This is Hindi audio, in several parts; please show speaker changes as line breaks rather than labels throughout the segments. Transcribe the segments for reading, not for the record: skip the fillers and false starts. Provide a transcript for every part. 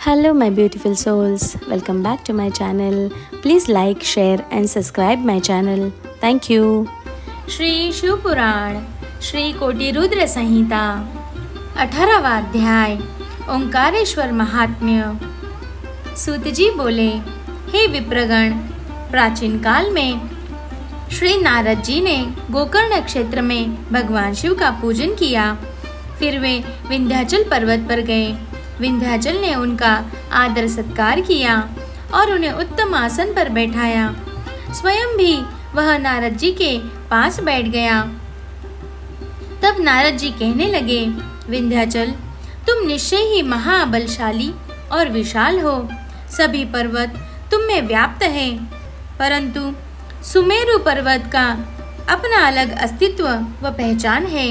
Hello, my beautiful souls. Welcome back to my channel. Please like, share, and subscribe my channel. Thank you.
Shri Shivpuran Shri कोटि रुद्र संहिता 18वां अध्याय ओंकारेश्वर महात्म्य। सूत जी बोले, हे विप्रगण, प्राचीन काल में श्री नारद जी ने गोकर्ण क्षेत्र में भगवान शिव का पूजन किया। फिर वे विंध्याचल पर्वत पर गए। विंध्याचल ने उनका आदर सत्कार किया और उन्हें उत्तम आसन पर बैठाया। स्वयं भी वह नारद जी के पास बैठ गया। तब नारद जी कहने लगे, विंध्याचल, तुम निश्चय ही महाबलशाली और विशाल हो। सभी पर्वत तुम में व्याप्त है, परंतु सुमेरु पर्वत का अपना अलग अस्तित्व व पहचान है।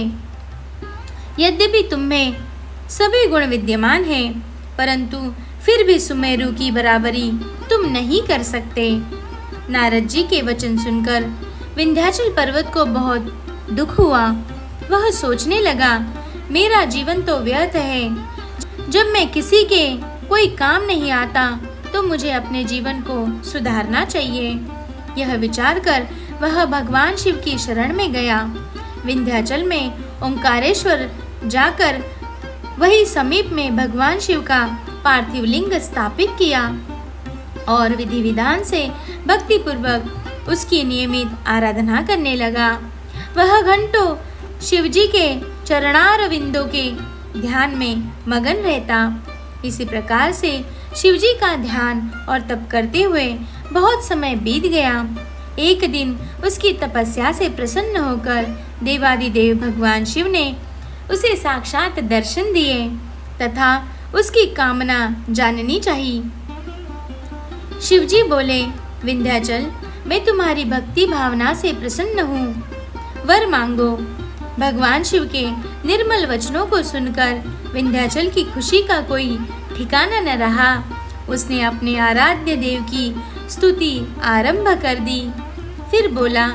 यद्यपि तुम में सभी गुण विद्यमान हैं, परंतु फिर भी सुमेरु की बराबरी तुम नहीं कर सकते। नारद जी के वचन सुनकर विंध्याचल पर्वत को बहुत दुख हुआ। वह सोचने लगा, मेरा जीवन तो व्यर्थ है। जब मैं किसी के कोई काम नहीं आता तो मुझे अपने जीवन को सुधारना चाहिए। यह विचार कर वह भगवान शिव की शरण में गया। विंध्याचल में ओंकारेश्वर जाकर वही समीप में भगवान शिव का पार्थिव लिंग स्थापित किया और विधि विधान से भक्ति पूर्वक उसकी नियमित आराधना करने लगा। वह घंटों शिव जी के चरणारविंदों के ध्यान में मगन रहता। इसी प्रकार से शिव जी का ध्यान और तप करते हुए बहुत समय बीत गया। एक दिन उसकी तपस्या से प्रसन्न होकर देवादिदेव भगवान शिव ने उसे साक्षात दर्शन दिए तथा उसकी कामना जाननी चाहिए। शिवजी बोले, विंध्याचल, मैं तुम्हारी भक्ति भावना से प्रसन्न हूँ, वर मांगो। भगवान शिव के निर्मल वचनों को सुनकर विंध्याचल की खुशी का कोई ठिकाना न रहा। उसने अपने आराध्य देव की स्तुति आरंभ कर दी। फिर बोला,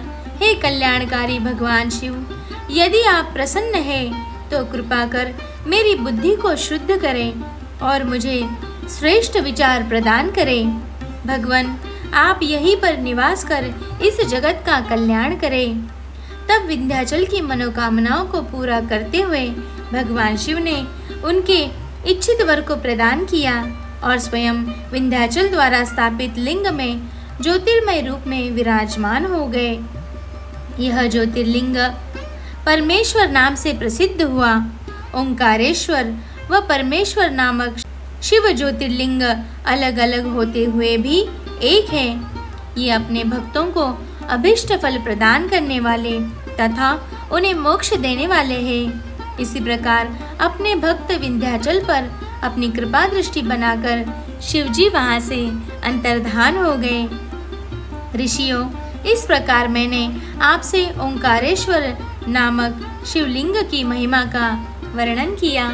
हे कल्याणकारी भगवान शिव, यदि आप प्रसन्न हैं तो कृपा कर मेरी बुद्धि को शुद्ध करें और मुझे श्रेष्ठ विचार प्रदान करें। भगवान, आप यहीं पर निवास कर इस जगत का कल्याण करें। तब विंध्याचल की मनोकामनाओं को पूरा करते हुए भगवान शिव ने उनके इच्छित वर को प्रदान किया और स्वयं विंध्याचल द्वारा स्थापित लिंग में ज्योतिर्मय रूप में विराजमान हो गए। यह ज्योतिर्लिंग परमेश्वर नाम से प्रसिद्ध हुआ। ओंकारेश्वर व परमेश्वर नामक शिव ज्योतिर्लिंग अलग अलग होते हुए भी एक है। ये अपने भक्तों को अभिष्ट फल प्रदान करने वाले तथा उन्हें मोक्ष देने वाले हैं। इसी प्रकार अपने भक्त विंध्याचल पर अपनी कृपा दृष्टि बनाकर शिवजी वहां से अंतर्धान हो गए। ऋषियों, इस प्रकार मैंने आपसे ओंकारेश्वर नामक शिवलिंग की महिमा का वर्णन किया।